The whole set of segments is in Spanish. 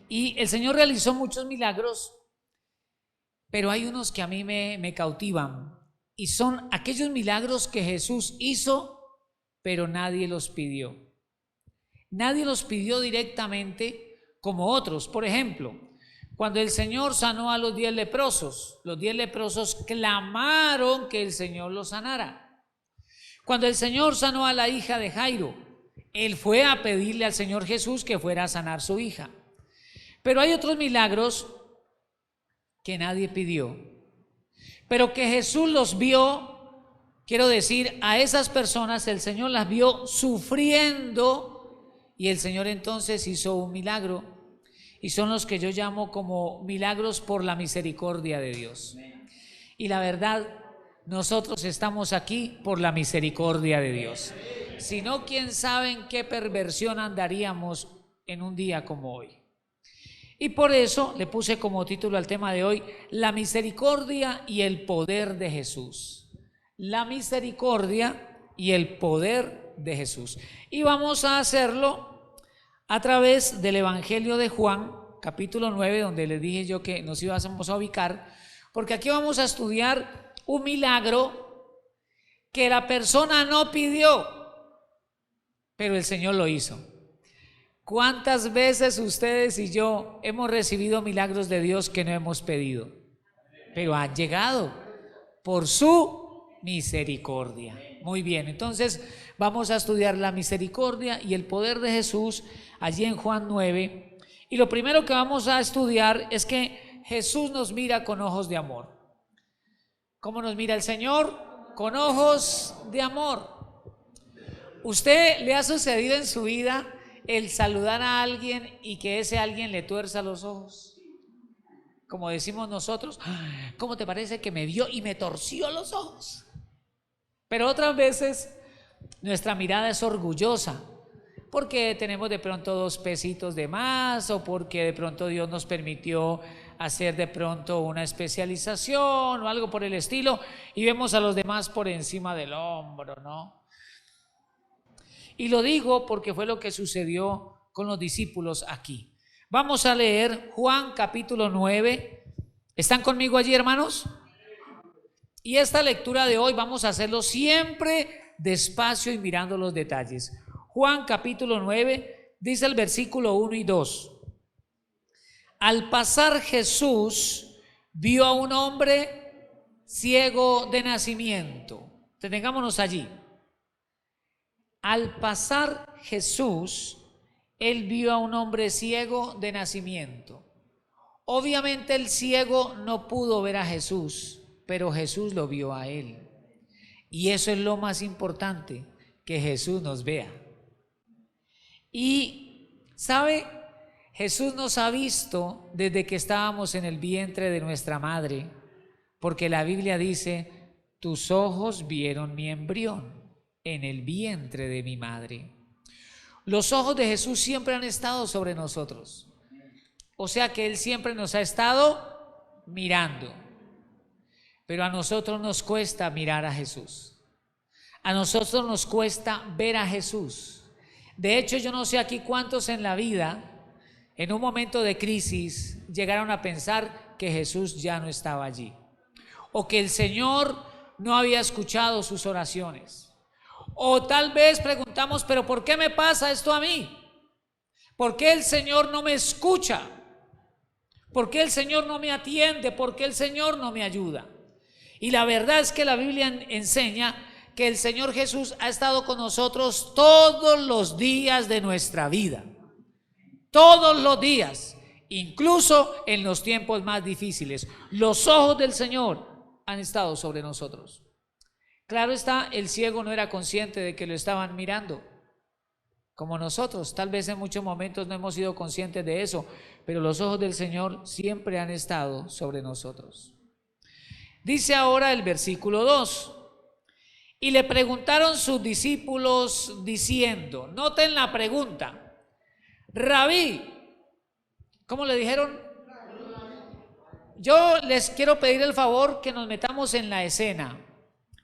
Y el Señor realizó muchos milagros, pero hay unos que a mí me cautivan, y son aquellos milagros que Jesús hizo, pero nadie los pidió. Nadie los pidió directamente como otros. Por ejemplo, cuando el Señor sanó a los 10 leprosos, los 10 leprosos clamaron que el Señor los sanara. Cuando el Señor sanó a la hija de Jairo, él fue a pedirle al Señor Jesús que fuera a sanar su hija. Pero hay otros milagros que nadie pidió, pero que Jesús los vio. Quiero decir, a esas personas el Señor las vio sufriendo, y el Señor entonces hizo un milagro, y son los que yo llamo como milagros por la misericordia de Dios. Y la verdad, nosotros estamos aquí por la misericordia de Dios. Si no, quién sabe en qué perversión andaríamos en un día como hoy. Y por eso le puse como título al tema de hoy: la misericordia y el poder de Jesús. La misericordia y el poder de Jesús. Y vamos a hacerlo a través del Evangelio de Juan, capítulo 9, donde les dije yo que nos íbamos a ubicar, porque aquí vamos a estudiar un milagro que la persona no pidió, pero el Señor lo hizo. ¿Cuántas veces ustedes y yo hemos recibido milagros de Dios que no hemos pedido, pero han llegado por su misericordia? Muy bien, entonces vamos a estudiar la misericordia y el poder de Jesús allí en Juan 9. Y lo primero que vamos a estudiar es que Jesús nos mira con ojos de amor. ¿Cómo nos mira el Señor? Con ojos de amor. ¿Usted le ha sucedido en su vida el saludar a alguien y que ese alguien le tuerza los ojos? Como decimos nosotros, ¿cómo te parece que me vio y me torció los ojos? Pero otras veces nuestra mirada es orgullosa, porque tenemos de pronto 2 pesitos de más, o porque de pronto Dios nos permitió hacer de pronto una especialización o algo por el estilo, y vemos a los demás por encima del hombro, ¿no? Y lo digo porque fue lo que sucedió con los discípulos aquí. Vamos a leer Juan capítulo 9. ¿Están conmigo allí, hermanos? Y esta lectura de hoy vamos a hacerlo siempre despacio y mirando los detalles. Juan capítulo 9, dice el versículo 1 y 2. Al pasar Jesús vio a un hombre ciego de nacimiento. Detengámonos allí. Al pasar Jesús, él vio a un hombre ciego de nacimiento. Obviamente el ciego no pudo ver a Jesús, pero Jesús lo vio a él. Y eso es lo más importante, que Jesús nos vea. Y, ¿sabe? Jesús nos ha visto desde que estábamos en el vientre de nuestra madre, porque la Biblia dice: tus ojos vieron mi embrión en el vientre de mi madre. Los ojos de Jesús siempre han estado sobre nosotros. O sea que Él siempre nos ha estado mirando. Pero a nosotros nos cuesta mirar a Jesús. A nosotros nos cuesta ver a Jesús. De hecho, yo no sé aquí cuántos en la vida, en un momento de crisis, llegaron a pensar que Jesús ya no estaba allí, o que el Señor no había escuchado sus oraciones. O tal vez preguntamos: pero ¿por qué me pasa esto a mí? ¿Por qué el Señor no me escucha? ¿Por qué el Señor no me atiende? ¿Por qué el Señor no me ayuda? Y la verdad es que la Biblia enseña que el Señor Jesús ha estado con nosotros todos los días de nuestra vida. Todos los días, incluso en los tiempos más difíciles. Los ojos del Señor han estado sobre nosotros. Claro está, el ciego no era consciente de que lo estaban mirando, como nosotros. Tal vez en muchos momentos no hemos sido conscientes de eso, pero los ojos del Señor siempre han estado sobre nosotros. Dice ahora el versículo 2: y le preguntaron sus discípulos diciendo, noten la pregunta, Rabí, ¿cómo le dijeron? Yo les quiero pedir el favor que nos metamos en la escena.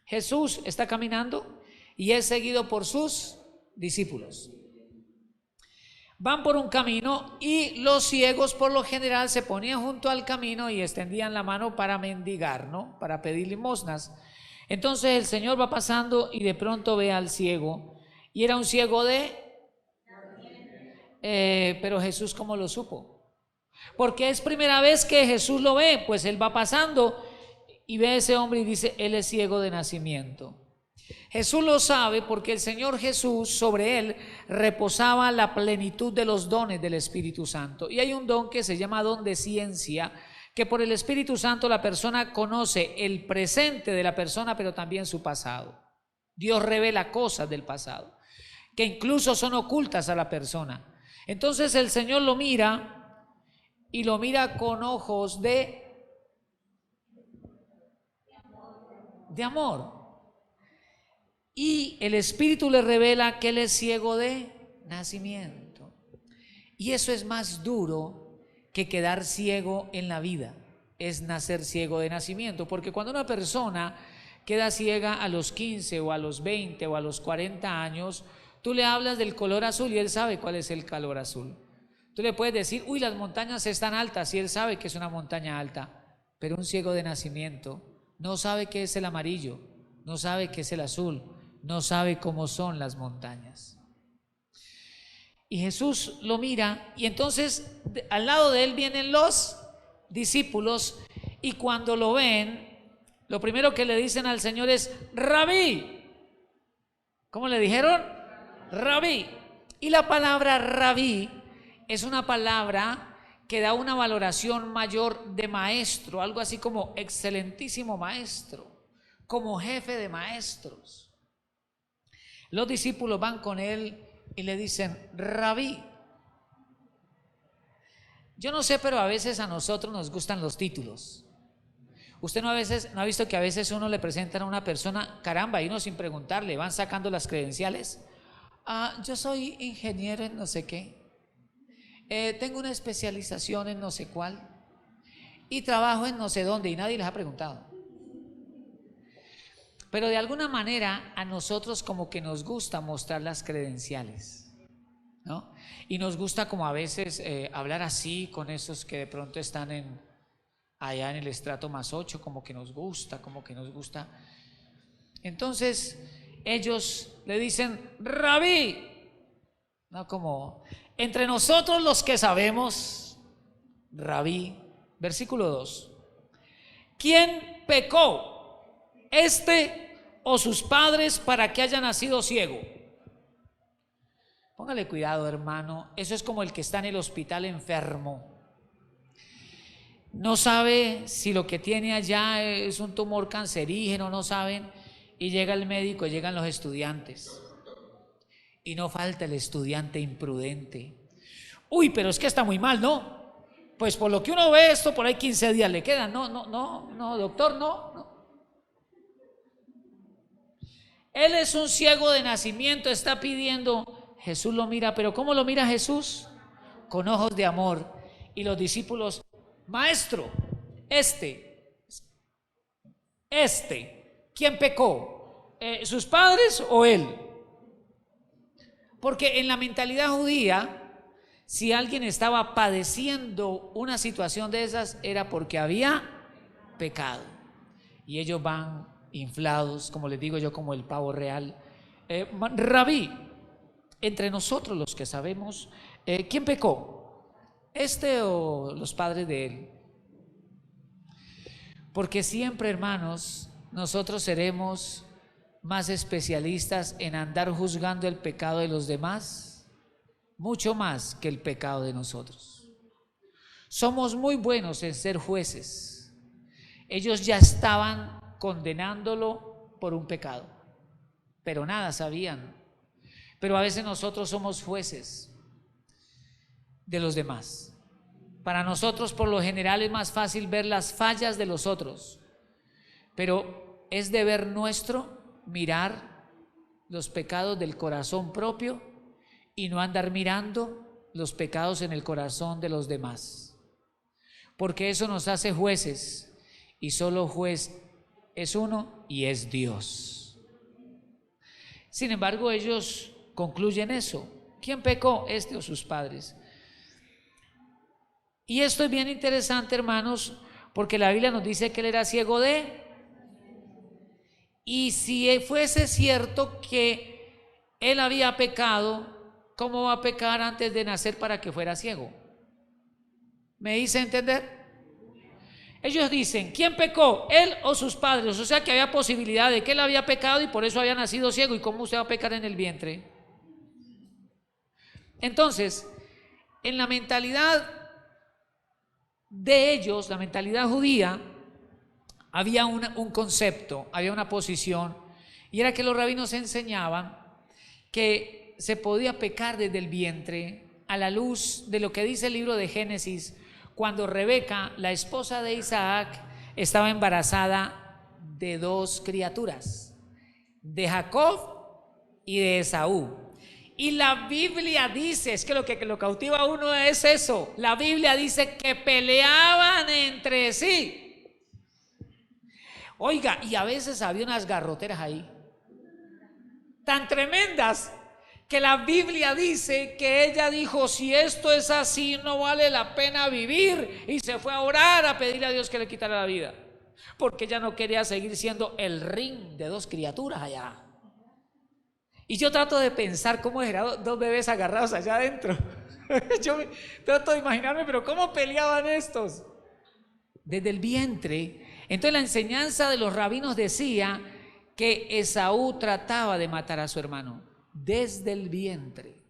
Jesús está caminando y es seguido por sus discípulos. Van por un camino y los ciegos por lo general se ponían junto al camino y extendían la mano para mendigar, ¿no? Para pedir limosnas. Entonces el Señor va pasando y de pronto ve al ciego, y era un ciego pero Jesús ¿cómo lo supo? Porque es primera vez que Jesús lo ve, pues él va pasando y ve a ese hombre y dice, él es ciego de nacimiento. Jesús lo sabe porque el Señor Jesús, sobre él reposaba la plenitud de los dones del Espíritu Santo. Y hay un don que se llama don de ciencia, que por el Espíritu Santo la persona conoce el presente de la persona, pero también su pasado. Dios revela cosas del pasado, que incluso son ocultas a la persona. Entonces el Señor lo mira y lo mira con ojos de amor. Y el Espíritu le revela que él es ciego de nacimiento. Y eso es más duro que quedar ciego en la vida, es nacer ciego de nacimiento. Porque cuando una persona queda ciega a los 15 o a los 20 o a los 40 años, tú le hablas del color azul y él sabe cuál es el color azul. Tú le puedes decir, uy, las montañas están altas, y él sabe que es una montaña alta. Pero un ciego de nacimiento no sabe qué es el amarillo, no sabe qué es el azul, no sabe cómo son las montañas. Y Jesús lo mira, y entonces al lado de él vienen los discípulos, y cuando lo ven, lo primero que le dicen al Señor es, Rabí. ¿Cómo le dijeron? Rabí. Y la palabra rabí es una palabra que da una valoración mayor de maestro, algo así como excelentísimo maestro, como jefe de maestros. Los discípulos van con él y le dicen, Rabí. Yo no sé, pero a veces a nosotros nos gustan los títulos. Usted no ha visto que a veces uno le presentan a una persona, caramba, y uno sin preguntarle, van sacando las credenciales. Yo soy ingeniero en no sé qué, tengo una especialización en no sé cuál, y trabajo en no sé dónde, y nadie les ha preguntado. Pero de alguna manera a nosotros como que nos gusta mostrar las credenciales, ¿no? Y nos gusta como a veces hablar así con esos que de pronto están allá en el estrato +8, como que nos gusta. Entonces ellos le dicen, Rabí, no, como entre nosotros los que sabemos, Rabí. Versículo 2, ¿quién pecó? ¿O sus padres para que haya nacido ciego? Póngale cuidado, hermano. Eso es como el que está en el hospital enfermo. No sabe si lo que tiene allá es un tumor cancerígeno, no saben. Y llega el médico, llegan los estudiantes. Y no falta el estudiante imprudente. Uy, pero es que está muy mal, ¿no? Pues por lo que uno ve esto, por ahí 15 días le quedan. No, doctor, no. Él es un ciego de nacimiento, está pidiendo. Jesús lo mira, pero ¿cómo lo mira Jesús? Con ojos de amor. Y los discípulos, maestro, ¿quién pecó? ¿Sus padres o él? Porque en la mentalidad judía, si alguien estaba padeciendo una situación de esas, era porque había pecado. Y ellos van inflados, como les digo yo, como el pavo real. Rabí, entre nosotros los que sabemos, ¿quién pecó? ¿O los padres de él? Porque siempre, hermanos, nosotros seremos más especialistas en andar juzgando el pecado de los demás, mucho más que el pecado de nosotros. Somos muy buenos en ser jueces. Ellos ya estaban condenándolo por un pecado, pero nada sabían. Pero a veces nosotros somos jueces de los demás. Para nosotros por lo general es más fácil ver las fallas de los otros, pero es deber nuestro mirar los pecados del corazón propio y no andar mirando los pecados en el corazón de los demás, porque eso nos hace jueces, y solo juez es uno y es Dios. Sin embargo, ellos concluyen eso. ¿Quién pecó? ¿Este o sus padres? Y esto es bien interesante, hermanos, porque la Biblia nos dice que él era ciego de... Y si fuese cierto que él había pecado, ¿cómo va a pecar antes de nacer para que fuera ciego? ¿Me hice entender? Ellos dicen, ¿quién pecó? ¿Él o sus padres? O sea que había posibilidad de que él había pecado y por eso había nacido ciego. ¿Y cómo usted va a pecar en el vientre? Entonces, en la mentalidad de ellos, la mentalidad judía, había un concepto, había una posición, y era que los rabinos enseñaban que se podía pecar desde el vientre a la luz de lo que dice el libro de Génesis, cuando Rebeca, la esposa de Isaac, estaba embarazada de dos criaturas, de Jacob y de Esaú. Y la Biblia dice, es que lo cautiva a uno es eso, la Biblia dice que peleaban entre sí. Oiga, y a veces había unas garroteras ahí, tan tremendas, que la Biblia dice que ella dijo, si esto es así, no vale la pena vivir, y se fue a orar a pedirle a Dios que le quitara la vida, porque ella no quería seguir siendo el ring de dos criaturas allá. Y yo trato de pensar cómo eran dos bebés agarrados allá adentro. Yo trato de imaginarme, pero ¿cómo peleaban estos? Desde el vientre. Entonces la enseñanza de los rabinos decía que Esaú trataba de matar a su hermano desde el vientre.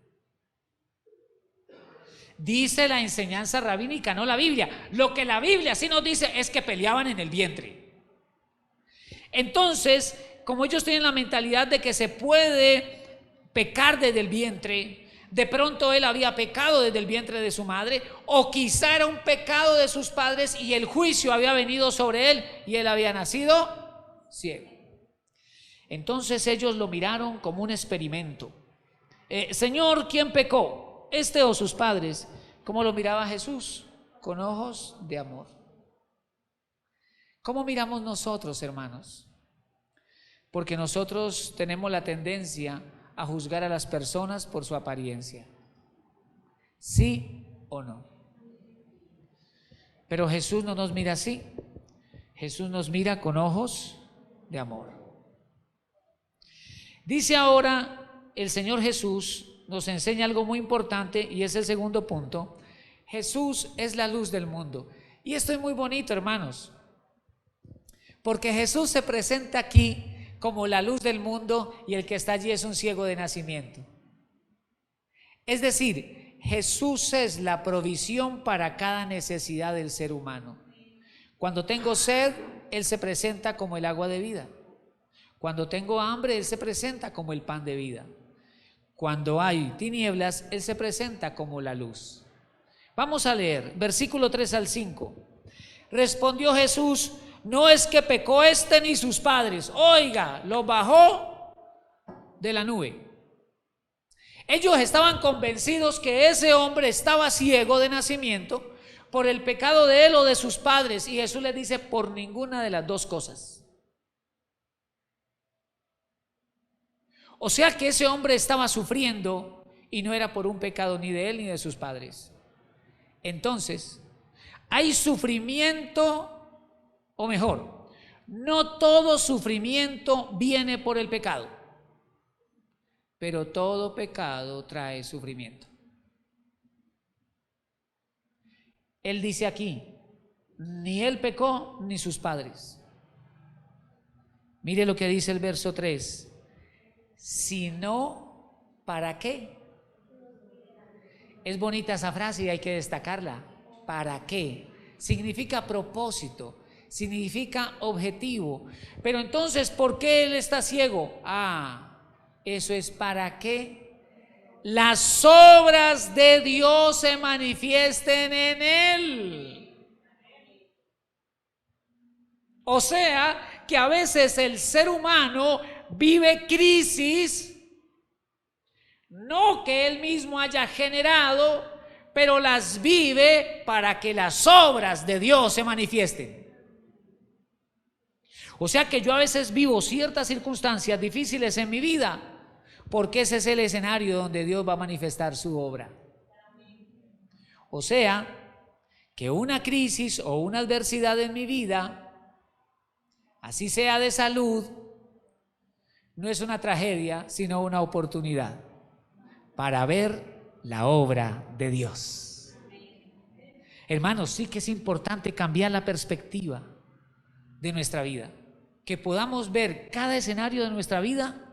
Dice la enseñanza rabínica, no la Biblia. Lo que la Biblia sí nos dice es que peleaban en el vientre. Entonces, como ellos tienen la mentalidad de que se puede pecar desde el vientre, de pronto él había pecado desde el vientre de su madre, o quizá era un pecado de sus padres y el juicio había venido sobre él y él había nacido ciego. Entonces ellos lo miraron como un experimento. Señor, ¿quién pecó? ¿Este o sus padres? ¿Cómo lo miraba Jesús? Con ojos de amor. ¿Cómo miramos nosotros, hermanos? Porque nosotros tenemos la tendencia a juzgar a las personas por su apariencia. ¿Sí o no? Pero Jesús no nos mira así. Jesús nos mira con ojos de amor. Dice ahora el Señor Jesús, nos enseña algo muy importante y es el segundo punto. Jesús es la luz del mundo. Y esto es muy bonito, hermanos, porque Jesús se presenta aquí como la luz del mundo y el que está allí es un ciego de nacimiento. Es decir, Jesús es la provisión para cada necesidad del ser humano. Cuando tengo sed, Él se presenta como el agua de vida. Cuando tengo hambre, Él se presenta como el pan de vida. Cuando hay tinieblas, Él se presenta como la luz. Vamos a leer, versículo 3 al 5. Respondió Jesús: no es que pecó este ni sus padres. Oiga, lo bajó de la nube. Ellos estaban convencidos que ese hombre estaba ciego de nacimiento por el pecado de él o de sus padres. Y Jesús les dice: por ninguna de las dos cosas. O sea que ese hombre estaba sufriendo y no era por un pecado ni de él ni de sus padres. Entonces, hay sufrimiento. O mejor, no todo sufrimiento viene por el pecado, pero todo pecado trae sufrimiento. Él dice aquí, ni él pecó ni sus padres. Mire lo que dice el verso 3. Sino, ¿para qué? Es bonita esa frase y hay que destacarla. ¿Para qué? Significa propósito. Significa objetivo. Pero entonces, ¿por qué él está ciego? Eso es para que las obras de Dios se manifiesten en él. O sea, que a veces el ser humano vive crisis, no que él mismo haya generado, pero las vive para que las obras de Dios se manifiesten. O sea que yo a veces vivo ciertas circunstancias difíciles en mi vida porque ese es el escenario donde Dios va a manifestar su obra. O sea, que una crisis o una adversidad en mi vida, así sea de salud, no es una tragedia, sino una oportunidad para ver la obra de Dios. Hermanos, sí que es importante cambiar la perspectiva de nuestra vida, que podamos ver cada escenario de nuestra vida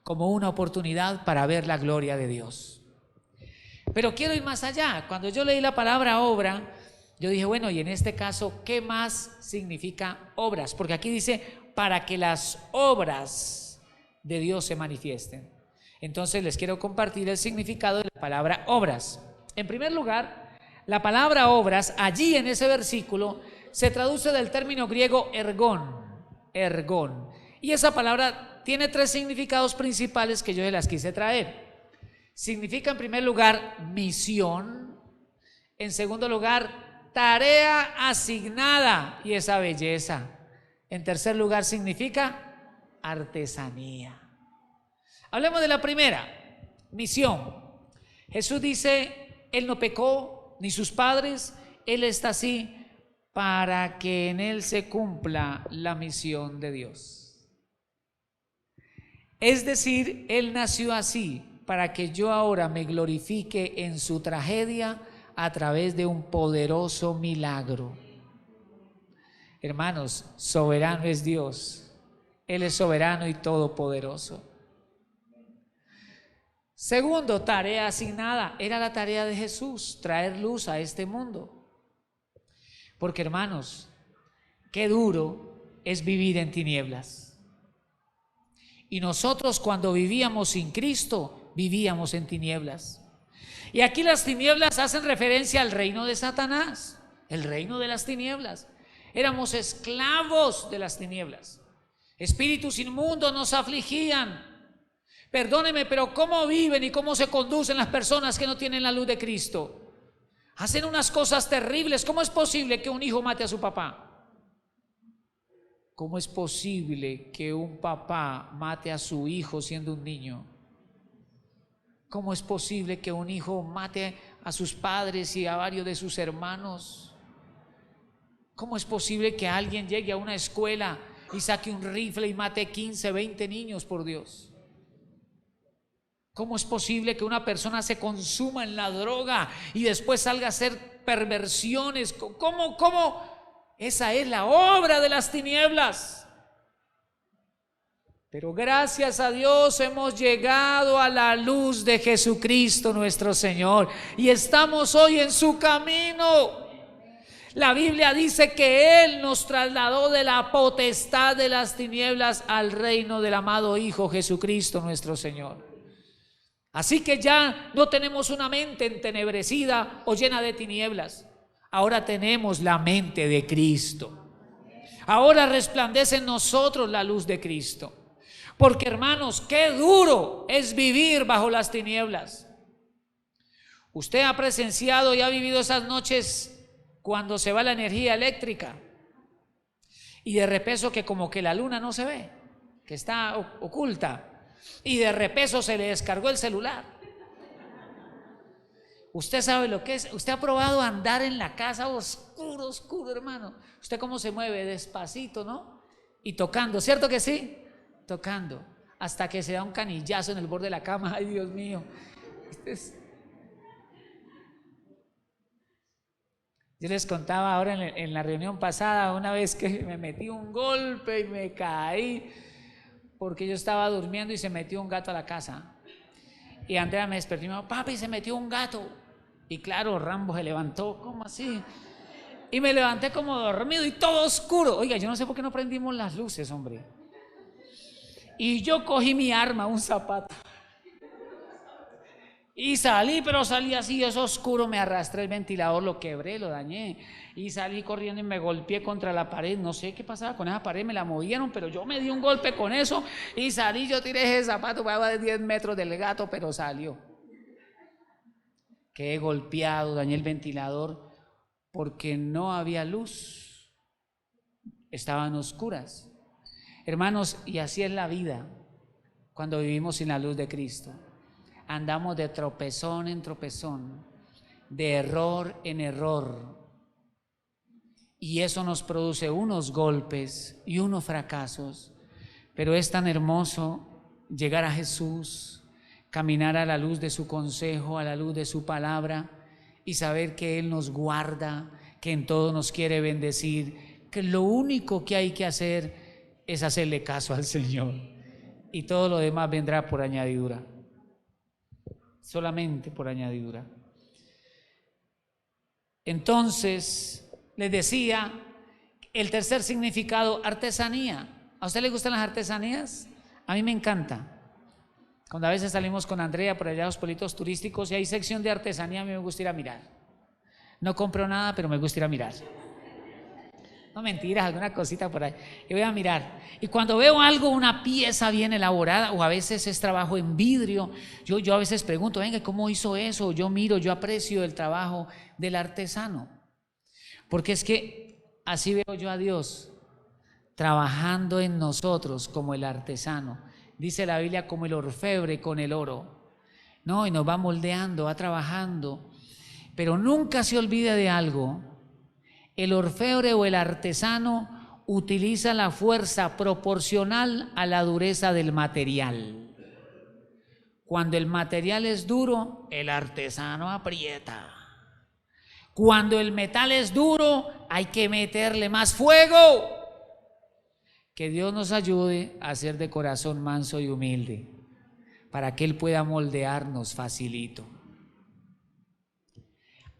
como una oportunidad para ver la gloria de Dios. Pero quiero ir más allá. Cuando yo leí la palabra obra, yo dije, bueno, y en este caso, ¿qué más significa obras? Porque aquí dice, para que las obras de Dios se manifiesten. Entonces les quiero compartir el significado de la palabra obras. En primer lugar, la palabra obras, allí en ese versículo, se traduce del término griego ergón. Y esa palabra tiene tres significados principales que yo se las quise traer. Significa en primer lugar misión, en segundo lugar tarea asignada y esa belleza, en tercer lugar significa artesanía. Hablemos de la primera, misión. Jesús dice, Él no pecó ni sus padres, Él está así para que en Él se cumpla la misión de Dios. Es decir, Él nació así para que yo ahora me glorifique en su tragedia a través de un poderoso milagro. Hermanos, soberano es Dios. Él es soberano y todopoderoso. Segundo, tarea asignada. Era la tarea de Jesús, traer luz a este mundo. Porque, hermanos, qué duro es vivir en tinieblas. Y nosotros cuando vivíamos sin Cristo, vivíamos en tinieblas. Y aquí las tinieblas hacen referencia al reino de Satanás, el reino de las tinieblas. Éramos esclavos de las tinieblas. Espíritus inmundos nos afligían. Perdóneme, pero ¿cómo viven y cómo se conducen las personas que no tienen la luz de Cristo? Hacen unas cosas terribles. ¿Cómo es posible que un hijo mate a su papá? ¿Cómo es posible que un papá mate a su hijo siendo un niño? ¿Cómo es posible que un hijo mate a sus padres y a varios de sus hermanos? ¿Cómo es posible que alguien llegue a una escuela y saque un rifle y mate 15, 20 niños, por Dios? ¿Cómo es posible que una persona se consuma en la droga y después salga a hacer perversiones? ¿Cómo? Esa es la obra de las tinieblas. Pero gracias a Dios hemos llegado a la luz de Jesucristo nuestro Señor y estamos hoy en su camino. La Biblia dice que Él nos trasladó de la potestad de las tinieblas al reino del amado Hijo Jesucristo nuestro Señor. Así que ya no tenemos una mente entenebrecida o llena de tinieblas. Ahora tenemos la mente de Cristo. Ahora resplandece en nosotros la luz de Cristo. Porque, hermanos, qué duro es vivir bajo las tinieblas. Usted ha presenciado y ha vivido esas noches cuando se va la energía eléctrica y de repeso que como que la luna no se ve, que está oculta, y de repeso se le descargó el celular. Usted sabe lo que es. Usted ha probado andar en la casa oscuro, hermano. Usted cómo se mueve despacito, ¿no? Y tocando, ¿cierto que sí? Tocando, hasta que se da un canillazo en el borde de la cama. Ay, Dios mío. Yo les contaba ahora en la reunión pasada, una vez que me metí un golpe y me caí porque yo estaba durmiendo y se metió un gato a la casa. Y Andrea me despertó y me dijo, papi, se metió un gato. Y claro, Rambo se levantó, ¿cómo así? Y me levanté como dormido y todo oscuro. Oiga, yo no sé por qué no prendimos las luces, hombre. Y yo cogí mi arma, un zapato. Y salí, pero salí así, es oscuro, me arrastré el ventilador, lo quebré, lo dañé. Y salí corriendo y me golpeé contra la pared. No sé qué pasaba con esa pared, me la movieron, pero yo me di un golpe con eso y salí, yo tiré ese zapato, para de 10 metros del gato, pero salió. Quedé golpeado, dañé el ventilador porque no había luz. Estaban oscuras. Hermanos, y así es la vida. cuando vivimos sin la luz de Cristo. Andamos de tropezón en tropezón, de error en error. Y eso nos produce unos golpes y unos fracasos. Pero es tan hermoso llegar a Jesús, caminar a la luz de su consejo, a la luz de su palabra y saber que Él nos guarda, que en todo nos quiere bendecir, que lo único que hay que hacer es hacerle caso al Señor y todo lo demás vendrá por añadidura, solamente por añadidura. Entonces, les decía, el tercer significado, artesanía. ¿A usted le gustan las artesanías? A mí me encanta. Cuando a veces salimos con Andrea por allá a los pueblitos turísticos y hay sección de artesanía, a mí me gusta ir a mirar. No compro nada, pero me gusta ir a mirar. No mentiras, alguna cosita por ahí. Y voy a mirar. Y cuando veo algo, una pieza bien elaborada, o a veces es trabajo en vidrio, yo a veces pregunto, venga, ¿cómo hizo eso? Yo miro, yo aprecio el trabajo del artesano. Porque es que así veo yo a Dios, trabajando en nosotros como el artesano. Dice la Biblia, como el orfebre con el oro. No, y nos va moldeando, va trabajando. Pero nunca se olvide de algo. El orfebre o el artesano utiliza la fuerza proporcional a la dureza del material. Cuando el material es duro, el artesano aprieta. Cuando el metal es duro, hay que meterle más fuego. Que Dios nos ayude a ser de corazón manso y humilde, para que Él pueda moldearnos facilito.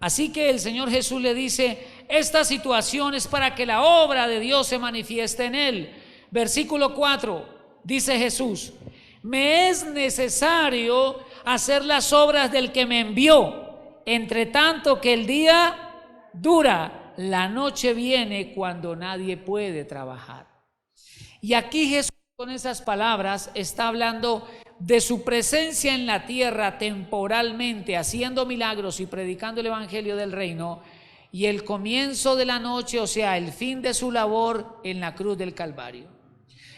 Así que el Señor Jesús le dice, esta situación es para que la obra de Dios se manifieste en él. Versículo 4, dice Jesús, me es necesario hacer las obras del que me envió, entre tanto que el día dura, la noche viene cuando nadie puede trabajar. Y aquí Jesús con esas palabras está hablando de su presencia en la tierra temporalmente, haciendo milagros y predicando el evangelio del reino, y el comienzo de la noche, o sea, el fin de su labor en la cruz del Calvario.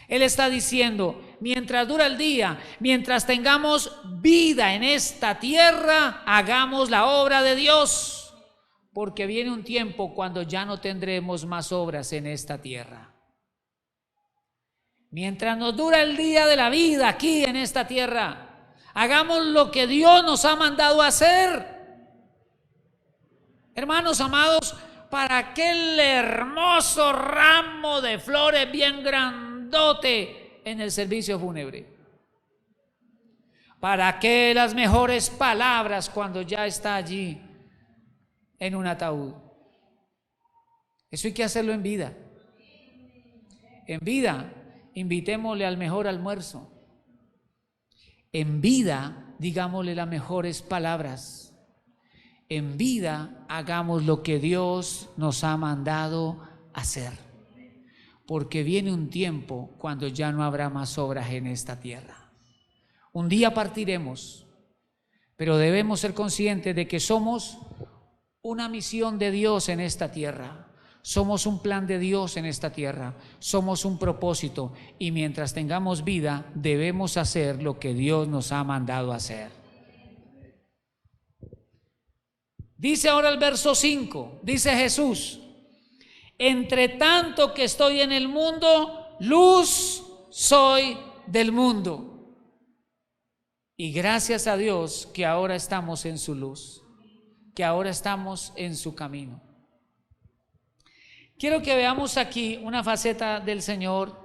Él está diciendo, mientras dura el día, mientras tengamos vida en esta tierra, hagamos la obra de Dios, porque viene un tiempo cuando ya no tendremos más obras en esta tierra. Mientras nos dura el día de la vida aquí en esta tierra, hagamos lo que Dios nos ha mandado a hacer. Hermanos amados, para aquel hermoso ramo de flores bien grandote en el servicio fúnebre, para que las mejores palabras cuando ya está allí en un ataúd. Eso hay que hacerlo en vida. En vida, invitémosle al mejor almuerzo. En vida, digámosle las mejores palabras. En vida, hagamos lo que Dios nos ha mandado hacer. Porque viene un tiempo cuando ya no habrá más obras en esta tierra. Un día partiremos, pero debemos ser conscientes de que somos una misión de Dios en esta tierra. Somos un plan de Dios en esta tierra, somos un propósito, y mientras tengamos vida debemos hacer lo que Dios nos ha mandado hacer. Dice ahora el verso 5, dice Jesús, entre tanto que estoy en el mundo, luz soy del mundo. Y gracias a Dios que ahora estamos en su luz, que ahora estamos en su camino. Quiero que veamos aquí una faceta del Señor.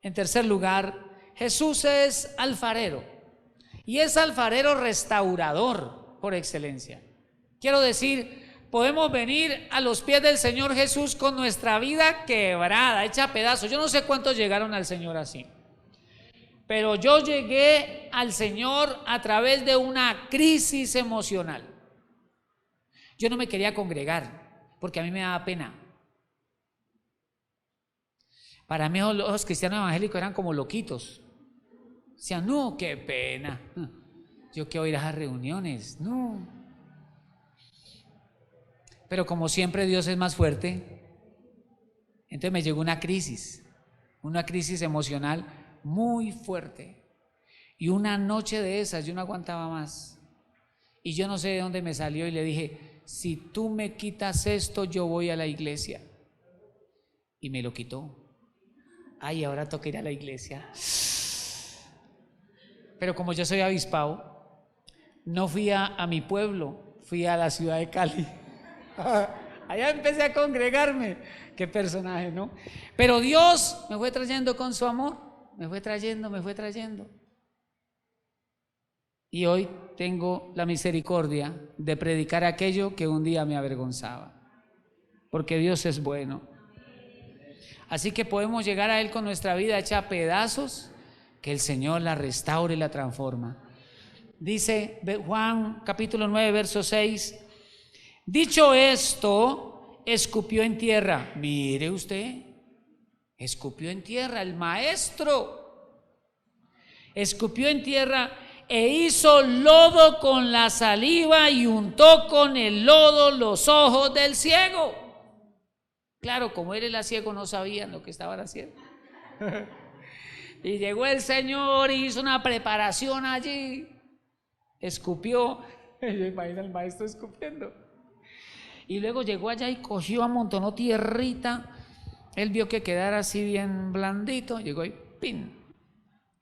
En tercer lugar, Jesús es alfarero, y es alfarero restaurador por excelencia. Quiero decir, podemos venir a los pies del Señor Jesús con nuestra vida quebrada, hecha a pedazos. Yo no sé cuántos llegaron al Señor así, pero yo llegué al Señor a través de una crisis emocional. Yo no me quería congregar porque a mí me daba pena. Para mí los cristianos evangélicos eran como loquitos. Decían, no, qué pena. Yo quiero ir a esas reuniones, no. Pero como siempre Dios es más fuerte, entonces me llegó una crisis emocional muy fuerte. Y una noche de esas yo no aguantaba más. Y yo no sé de dónde me salió y le dije, si tú me quitas esto, yo voy a la iglesia. Y me lo quitó. Ay, ahora toca ir a la iglesia. Pero como yo soy avispado, no fui a mi pueblo, fui a la ciudad de Cali. Allá empecé a congregarme. Qué personaje, ¿no? Pero Dios me fue trayendo con su amor, me fue trayendo. Y hoy tengo la misericordia de predicar aquello que un día me avergonzaba, porque Dios es bueno. Así que podemos llegar a Él con nuestra vida hecha a pedazos, que el Señor la restaure y la transforma. Dice Juan capítulo 9, verso 6, dicho esto, escupió en tierra. Mire usted, escupió en tierra, el maestro escupió en tierra e hizo lodo con la saliva y untó con el lodo los ojos del ciego. Claro, como él era ciego, no sabían lo que estaban haciendo. Y llegó el Señor y hizo una preparación allí, escupió. Yo imagino al maestro escupiendo. Y luego llegó allá y cogió, amontonó tierrita. Él vio que quedara así bien blandito, llegó y ¡pin!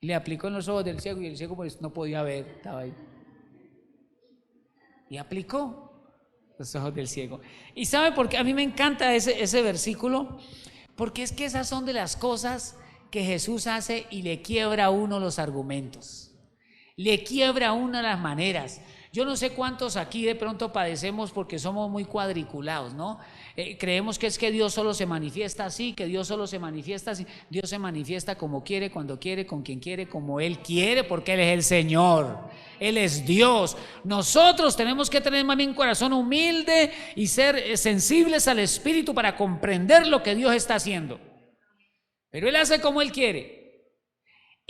Le aplicó en los ojos del ciego y el ciego pues no podía ver, estaba ahí. Y aplicó los ojos del ciego. ¿Y sabe por qué? A mí me encanta ese versículo, porque es que esas son de las cosas que Jesús hace y le quiebra a uno los argumentos, le quiebra a uno las maneras. Yo no sé cuántos aquí de pronto padecemos porque somos muy cuadriculados, ¿no? Creemos que es que Dios solo se manifiesta así, que Dios solo se manifiesta así. Dios se manifiesta como quiere, cuando quiere, con quien quiere, como Él quiere, porque Él es el Señor, Él es Dios. Nosotros tenemos que tener más bien un corazón humilde y ser sensibles al Espíritu para comprender lo que Dios está haciendo. Pero Él hace como Él quiere.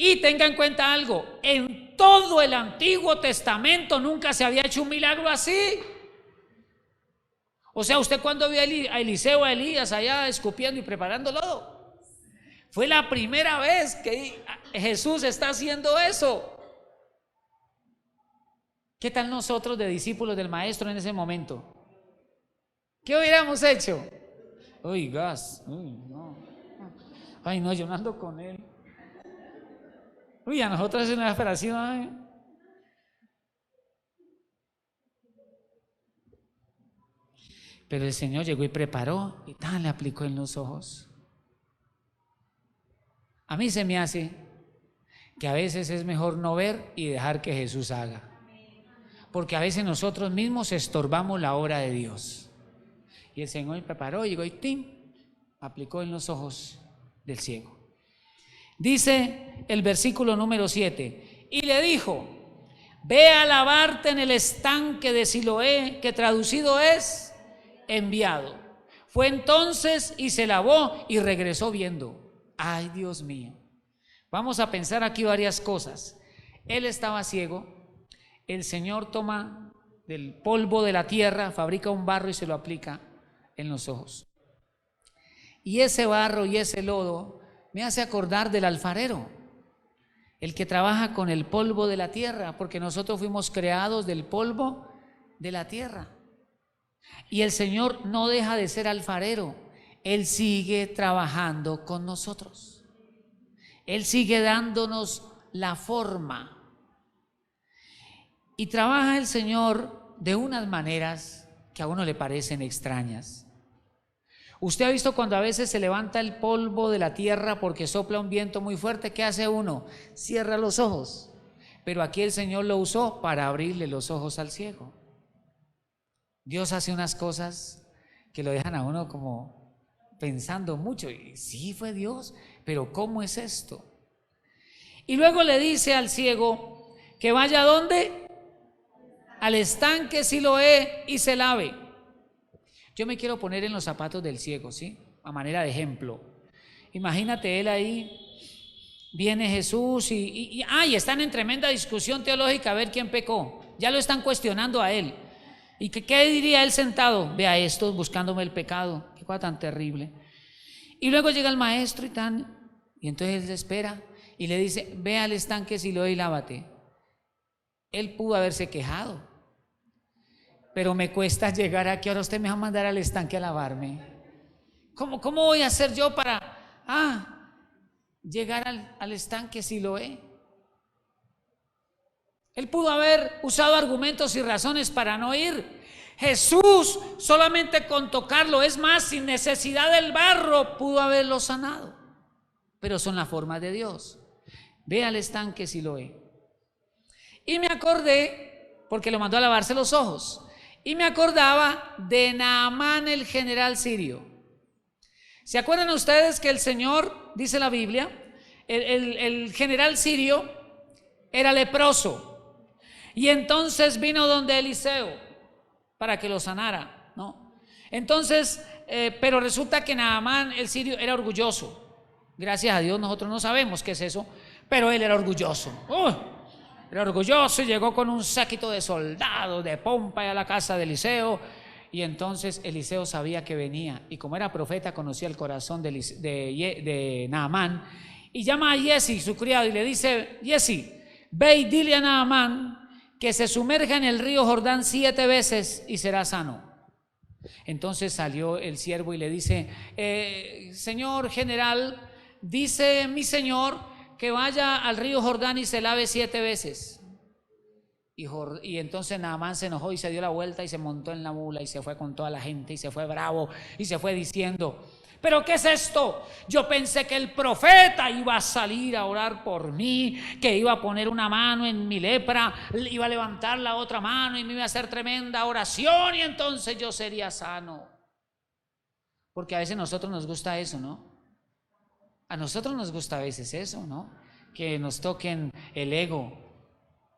Y tenga en cuenta algo, en todo el Antiguo Testamento nunca se había hecho un milagro así. O sea, ¿usted cuándo vio a Eliseo, a Elías allá escupiendo y preparando lodo? Fue la primera vez que Jesús está haciendo eso. ¿Qué tal nosotros de discípulos del Maestro en ese momento? ¿Qué hubiéramos hecho? Uy, gas, uy, no. Ay, no, yo no ando con él. Uy, a nosotros es una operación. Pero el Señor llegó y preparó y tal, le aplicó en los ojos. A mí se me hace que a veces es mejor no ver y dejar que Jesús haga, porque a veces nosotros mismos estorbamos la obra de Dios. Y el Señor preparó, llegó y ¡tim!, aplicó en los ojos del ciego. Dice el versículo número 7, y le dijo, ve a lavarte en el estanque de Siloé, que traducido es enviado. Fue entonces y se lavó y regresó viendo. Ay, Dios mío. Vamos a pensar aquí varias cosas. Él estaba ciego. El Señor toma del polvo de la tierra, fabrica un barro y se lo aplica en los ojos. Y ese barro y ese lodo me hace acordar del alfarero, el que trabaja con el polvo de la tierra, porque nosotros fuimos creados del polvo de la tierra. Y el Señor no deja de ser alfarero, Él sigue trabajando con nosotros, Él sigue dándonos la forma. Y trabaja el Señor de unas maneras que a uno le parecen extrañas. Usted ha visto cuando a veces se levanta el polvo de la tierra porque sopla un viento muy fuerte, ¿qué hace uno? Cierra los ojos. Pero aquí el Señor lo usó para abrirle los ojos al ciego. Dios hace unas cosas que lo dejan a uno como pensando mucho. Y sí, fue Dios, pero ¿cómo es esto? Y luego le dice al ciego que vaya ¿a dónde? Al estanque Siloé y se lave. Yo me quiero poner en los zapatos del ciego, ¿sí? A manera de ejemplo. Imagínate él ahí, viene Jesús y están en tremenda discusión teológica a ver quién pecó. Ya lo están cuestionando a él. ¿Y qué diría él sentado? Vea estos buscándome el pecado, qué cosa tan terrible. Y luego llega el maestro y entonces él espera y le dice, ve al estanque Siloé y lávate. Él pudo haberse quejado, pero me cuesta llegar aquí, ahora usted me va a mandar al estanque a lavarme. ¿Cómo voy a hacer yo para llegar al estanque Siloé? Él pudo haber usado argumentos y razones para no ir. Jesús solamente con tocarlo, es más, sin necesidad del barro, pudo haberlo sanado. Pero son las formas de Dios. Ve al estanque Siloé. Y me acordé, porque lo mandó a lavarse los ojos, y me acordaba de Naamán, el general sirio. ¿Se acuerdan ustedes que el Señor, dice la Biblia, el general sirio era leproso? Y entonces vino donde Eliseo para que lo sanara, ¿no? Entonces, pero resulta que Naamán el sirio era orgulloso. Gracias a Dios nosotros no sabemos qué es eso, pero él era orgulloso. Era orgulloso y llegó con un séquito de soldados, de pompa a la casa de Eliseo. Y entonces Eliseo sabía que venía, y como era profeta conocía el corazón de Naamán, y llama a Giesi, su criado, y le dice: Giesi, ve y dile a Naamán que se sumerja en el río Jordán 7 veces y será sano. Entonces salió el siervo y le dice: señor general, dice mi señor que vaya al río Jordán y se lave 7 veces. Y entonces Naamán se enojó y se dio la vuelta y se montó en la mula y se fue con toda la gente y se fue bravo y se fue diciendo: ¿pero qué es esto? Yo pensé que el profeta iba a salir a orar por mí, que iba a poner una mano en mi lepra, iba a levantar la otra mano y me iba a hacer tremenda oración y entonces yo sería sano. Porque a veces a nosotros nos gusta eso, ¿no? A nosotros nos gusta a veces eso, ¿no? Que nos toquen el ego,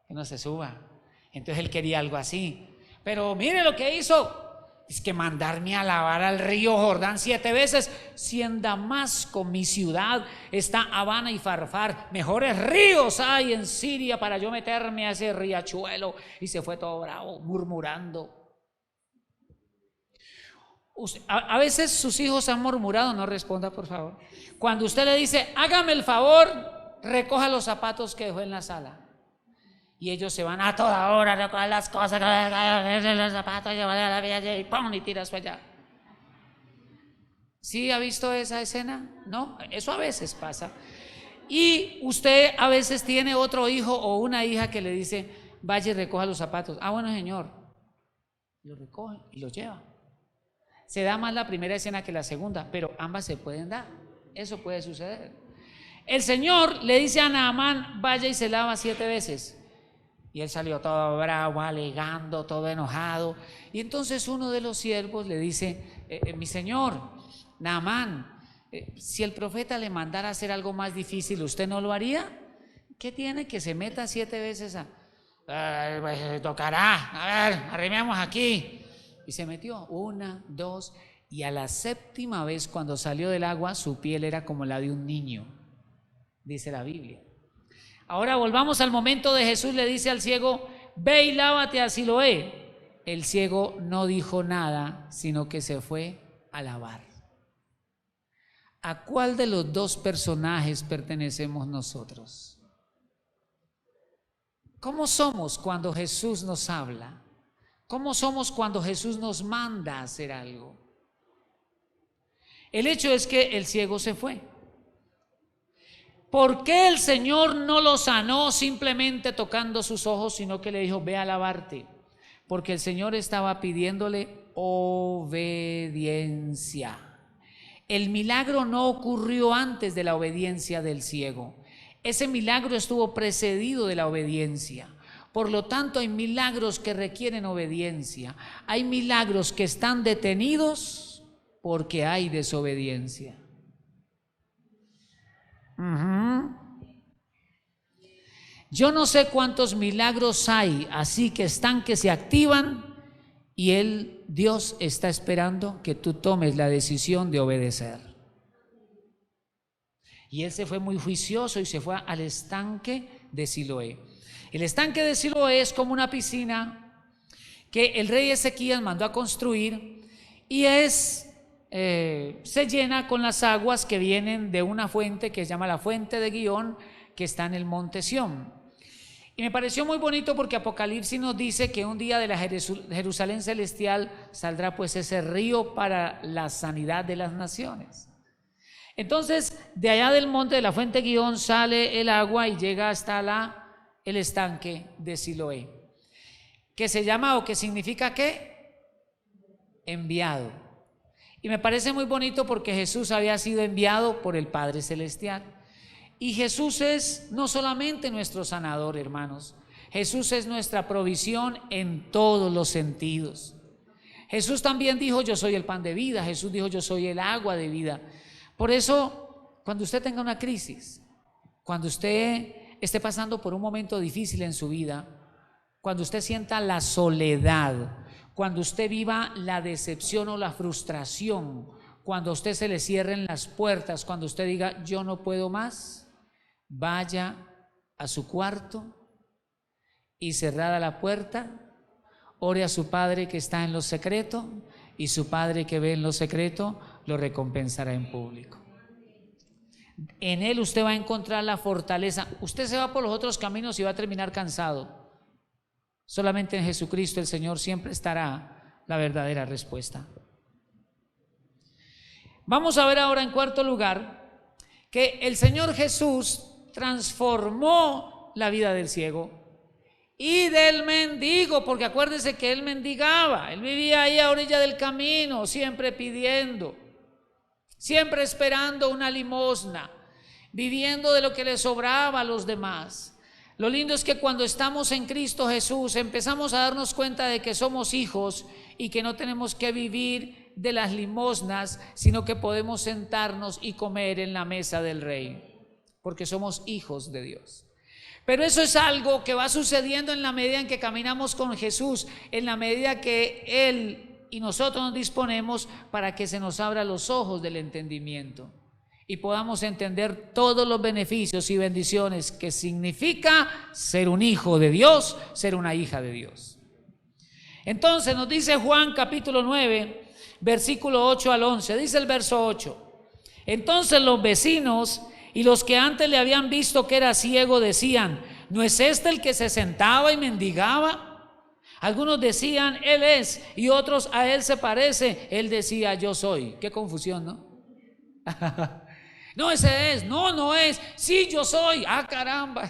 que no se suba. Entonces él quería algo así. Pero mire lo que hizo. Es que mandarme a lavar al río Jordán 7 veces. Si en Damasco, mi ciudad, está Habana y Farfar, mejores ríos hay en Siria para yo meterme a ese riachuelo. Y se fue todo bravo, murmurando. A veces sus hijos han murmurado, no responda por favor. Cuando usted le dice: hágame el favor, recoja los zapatos que dejó en la sala. Y ellos se van a toda hora a recoger las cosas, los zapatos, llevar a la villa y ¡pum! Y tiras para allá. ¿Sí ha visto esa escena? No, eso a veces pasa. Y usted a veces tiene otro hijo o una hija que le dice: vaya y recoja los zapatos. Ah, bueno, señor. Lo recoge y los lleva. Se da más la primera escena que la segunda, pero ambas se pueden dar. Eso puede suceder. El Señor le dice a Naamán: vaya y se lava 7 veces. Y él salió todo bravo, alegando, todo enojado. Y entonces uno de los siervos le dice: mi señor, Naamán, si el profeta le mandara a hacer algo más difícil, ¿usted no lo haría? ¿Qué tiene que se meta 7 veces pues, tocará, a ver, arrimemos aquí. Y se metió 1, 2, y a la 7ª vez cuando salió del agua, su piel era como la de un niño, dice la Biblia. Ahora volvamos al momento de Jesús le dice al ciego: ve y lávate a Siloé. El ciego no dijo nada, sino que se fue a lavar. ¿A cuál de los dos personajes pertenecemos nosotros? ¿Cómo somos cuando Jesús nos habla? ¿Cómo somos cuando Jesús nos manda a hacer algo? El hecho es que el ciego se fue. ¿Por qué el Señor no lo sanó simplemente tocando sus ojos, sino que le dijo: ve a lavarte? Porque el Señor estaba pidiéndole obediencia. El milagro no ocurrió antes de la obediencia del ciego. Ese milagro estuvo precedido de la obediencia. Por lo tanto, hay milagros que requieren obediencia. Hay milagros que están detenidos porque hay desobediencia. Yo no sé cuántos milagros hay así que están, que se activan, y Dios está esperando que tú tomes la decisión de obedecer. Y él se fue muy juicioso y se fue al estanque de Siloé. El estanque de Siloé es como una piscina que el rey Ezequías mandó a construir, y se llena con las aguas que vienen de una fuente que se llama la fuente de Gihón, que está en el monte Sión. Y me pareció muy bonito porque Apocalipsis nos dice que un día de la Jerusalén celestial saldrá pues ese río para la sanidad de las naciones. Entonces, de allá del monte de la fuente Gihón sale el agua y llega hasta el estanque de Siloé, que se llama o que significa ¿qué? Enviado. Y me parece muy bonito porque Jesús había sido enviado por el Padre Celestial. Y Jesús es no solamente nuestro sanador, hermanos. Jesús es nuestra provisión en todos los sentidos. Jesús también dijo: yo soy el pan de vida. Jesús dijo: yo soy el agua de vida. Por eso, cuando usted tenga una crisis, cuando usted esté pasando por un momento difícil en su vida, cuando usted sienta la soledad, cuando usted viva la decepción o la frustración, cuando a usted se le cierren las puertas, cuando usted diga: yo no puedo más, vaya a su cuarto y cerrada la puerta, ore a su Padre que está en lo secreto, y su Padre que ve en lo secreto lo recompensará en público. En Él usted va a encontrar la fortaleza. Usted se va por los otros caminos y va a terminar cansado. Solamente en Jesucristo el Señor siempre estará la verdadera respuesta. Vamos a ver ahora, en cuarto lugar, que el Señor Jesús transformó la vida del ciego y del mendigo, porque acuérdese que él mendigaba, él vivía ahí a orilla del camino, siempre pidiendo, siempre esperando una limosna, viviendo de lo que le sobraba a los demás. Lo lindo es que cuando estamos en Cristo Jesús empezamos a darnos cuenta de que somos hijos y que no tenemos que vivir de las limosnas, sino que podemos sentarnos y comer en la mesa del Rey, porque somos hijos de Dios. Pero eso es algo que va sucediendo en la medida en que caminamos con Jesús, en la medida que Él y nosotros nos disponemos para que se nos abran los ojos del entendimiento y podamos entender todos los beneficios y bendiciones que significa ser un hijo de Dios, ser una hija de Dios. Entonces nos dice Juan capítulo 9, versículo 8 al 11, dice el verso 8: entonces los vecinos y los que antes le habían visto que era ciego decían: ¿no es este el que se sentaba y mendigaba? Algunos decían: él es, y otros: a él se parece. Él decía: yo soy. Qué confusión, ¿no? No, ese es. No, no es. Sí, yo soy. Ah, caramba.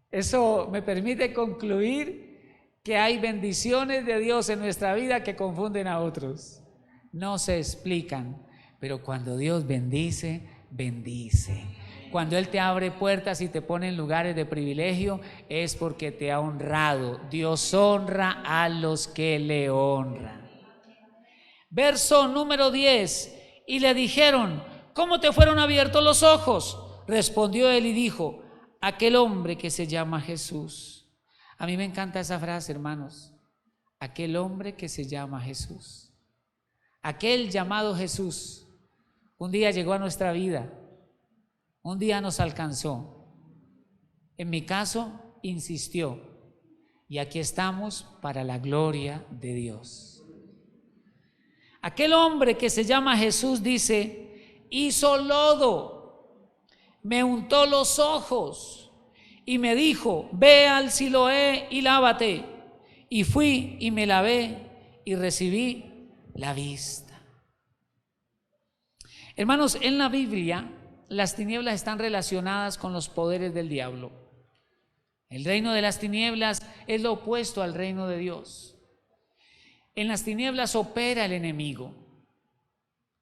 Eso me permite concluir que hay bendiciones de Dios en nuestra vida que confunden a otros. No se explican. Pero cuando Dios bendice, bendice. Cuando Él te abre puertas y te pone en lugares de privilegio, es porque te ha honrado. Dios honra a los que le honran. Verso número 10: y le dijeron: ¿cómo te fueron abiertos los ojos? Respondió él y dijo: aquel hombre que se llama Jesús. A mí me encanta esa frase, hermanos. Aquel hombre que se llama Jesús. Aquel llamado Jesús un día llegó a nuestra vida, un día nos alcanzó. En mi caso, insistió, y aquí estamos para la gloria de Dios. Aquel hombre que se llama Jesús, dice, hizo lodo, me untó los ojos y me dijo: ve al Siloé y lávate. Y fui y me lavé y recibí la vista. Hermanos, en la Biblia las tinieblas están relacionadas con los poderes del diablo. El reino de las tinieblas es lo opuesto al reino de Dios. En las tinieblas opera el enemigo.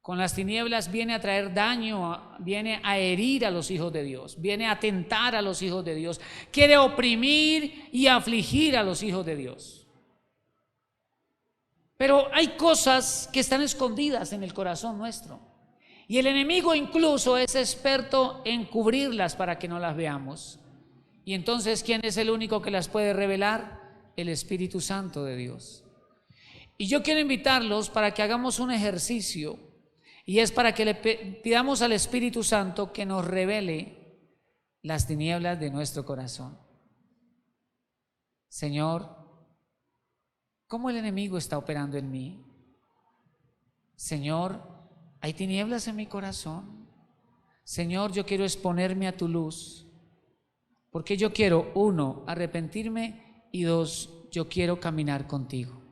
Con las tinieblas viene a traer daño, viene a herir a los hijos de Dios, viene a atentar a los hijos de Dios, quiere oprimir y afligir a los hijos de Dios. Pero hay cosas que están escondidas en el corazón nuestro. Y el enemigo incluso es experto en cubrirlas para que no las veamos. Y entonces, ¿quién es el único que las puede revelar? El Espíritu Santo de Dios. Y yo quiero invitarlos para que hagamos un ejercicio, y es para que le pidamos al Espíritu Santo que nos revele las tinieblas de nuestro corazón. Señor, ¿cómo el enemigo está operando en mí? Señor, ¿hay tinieblas en mi corazón? Señor, yo quiero exponerme a tu luz, porque yo quiero, 1, arrepentirme y 2, yo quiero caminar contigo.